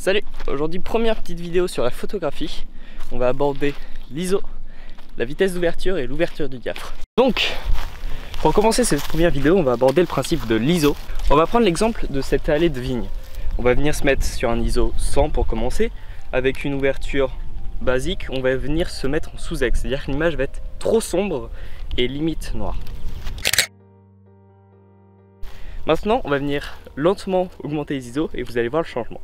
Salut, aujourd'hui première petite vidéo sur la photographie. On va aborder l'ISO, la vitesse d'ouverture et l'ouverture du diaphragme. Donc, pour commencer cette première vidéo, on va aborder le principe de l'ISO. On va prendre l'exemple de cette allée de vigne. On va venir se mettre sur un ISO 100 pour commencer. Avec une ouverture basique, on va venir se mettre en sous-ex, c'est-à-dire que l'image va être trop sombre et limite noire. Maintenant, on va venir lentement augmenter les ISO et vous allez voir le changement.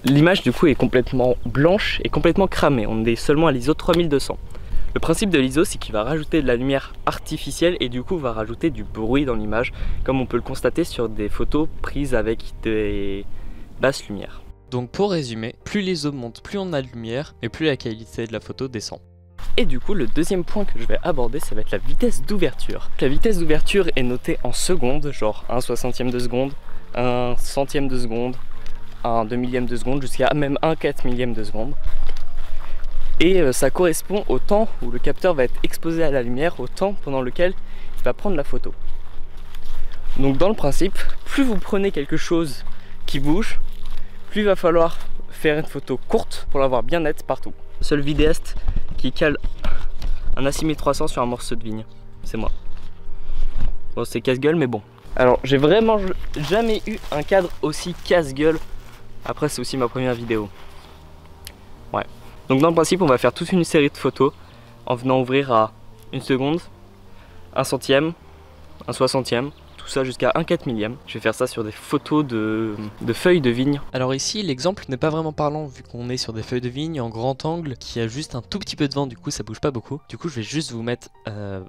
L'image du coup est complètement blanche et complètement cramée, on est seulement à l'ISO 3200. Le principe de l'ISO, c'est qu'il va rajouter de la lumière artificielle et du coup va rajouter du bruit dans l'image, comme on peut le constater sur des photos prises avec des basses lumières. Donc pour résumer, plus l'ISO monte, plus on a de lumière et plus la qualité de la photo descend. Et du coup, le deuxième point que je vais aborder, ça va être la vitesse d'ouverture. La vitesse d'ouverture est notée en secondes, genre 1/60e de seconde, 1/100e de seconde, 1/2 millième de seconde, jusqu'à même 1/4 millième de seconde. Et ça correspond au temps où le capteur va être exposé à la lumière, au temps pendant lequel il va prendre la photo. Donc dans le principe, plus vous prenez quelque chose qui bouge, plus il va falloir faire une photo courte pour l'avoir bien nette partout. Le seul vidéaste qui cale un A6300 300 sur un morceau de vigne, c'est moi. Bon, c'est casse-gueule, mais bon. Alors, j'ai vraiment jamais eu un cadre aussi casse-gueule. Après, c'est aussi ma première vidéo. Ouais. Donc, dans le principe, on va faire toute une série de photos en venant ouvrir à 1 seconde, 1 centième, 1 60e. Tout ça jusqu'à 1/4 millième. Je vais faire ça sur des photos de feuilles de vigne. Alors ici, l'exemple n'est pas vraiment parlant vu qu'on est sur des feuilles de vigne en grand angle qui a juste un tout petit peu de vent, du coup ça bouge pas beaucoup. Du coup je vais juste vous mettre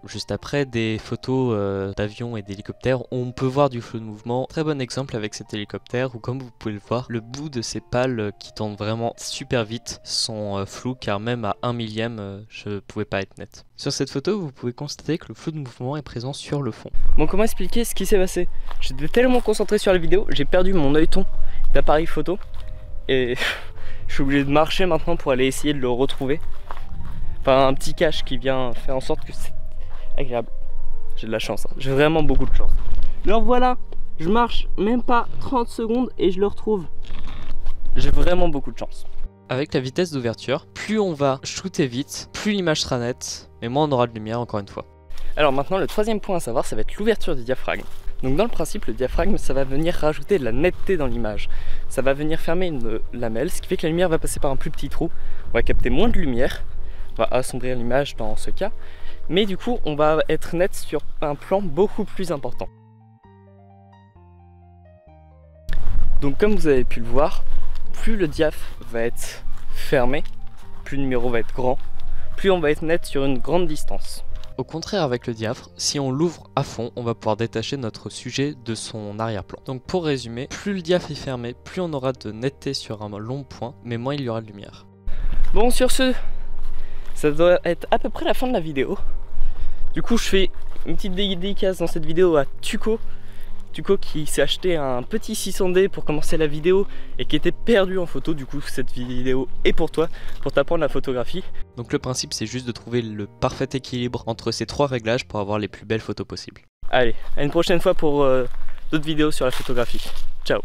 juste après des photos d'avions et d'hélicoptères. On peut voir du flou de mouvement. Très bon exemple avec cet hélicoptère où, comme vous pouvez le voir, le bout de ces pales qui tournent vraiment super vite sont flous, car même à 1 millième je pouvais pas être net. Sur cette photo, vous pouvez constater que le flou de mouvement est présent sur le fond. Bon, comment expliquer ce qui s'est passé? J'étais tellement concentré sur la vidéo, j'ai perdu mon œilleton d'appareil photo et je suis obligé de marcher maintenant pour aller essayer de le retrouver. Enfin, un petit cache qui vient faire en sorte que c'est agréable. J'ai de la chance, hein. J'ai vraiment beaucoup de chance. Alors voilà, je marche même pas 30 secondes et je le retrouve. J'ai vraiment beaucoup de chance. Avec la vitesse d'ouverture, plus on va shooter vite, plus l'image sera nette, et moins on aura de lumière encore une fois. Alors maintenant, le troisième point à savoir, ça va être l'ouverture du diaphragme. Donc dans le principe, le diaphragme, ça va venir rajouter de la netteté dans l'image. Ça va venir fermer une lamelle, ce qui fait que la lumière va passer par un plus petit trou. On va capter moins de lumière, on va assombrir l'image dans ce cas, mais du coup, on va être net sur un plan beaucoup plus important. Donc comme vous avez pu le voir, plus le diaph va être fermé, plus le numéro va être grand, plus on va être net sur une grande distance. Au contraire, avec le diaphragme, si on l'ouvre à fond, on va pouvoir détacher notre sujet de son arrière-plan. Donc pour résumer, plus le diaphragme est fermé, plus on aura de netteté sur un long point, mais moins il y aura de lumière. Bon, sur ce, ça doit être à peu près la fin de la vidéo. Du coup, je fais une petite dédicace dans cette vidéo à Tuco qui s'est acheté un petit 600D pour commencer la vidéo et qui était perdu en photo. Du coup, cette vidéo est pour toi, pour t'apprendre la photographie. Donc le principe, c'est juste de trouver le parfait équilibre entre ces trois réglages pour avoir les plus belles photos possibles. Allez, à une prochaine fois pour d'autres vidéos sur la photographie. Ciao.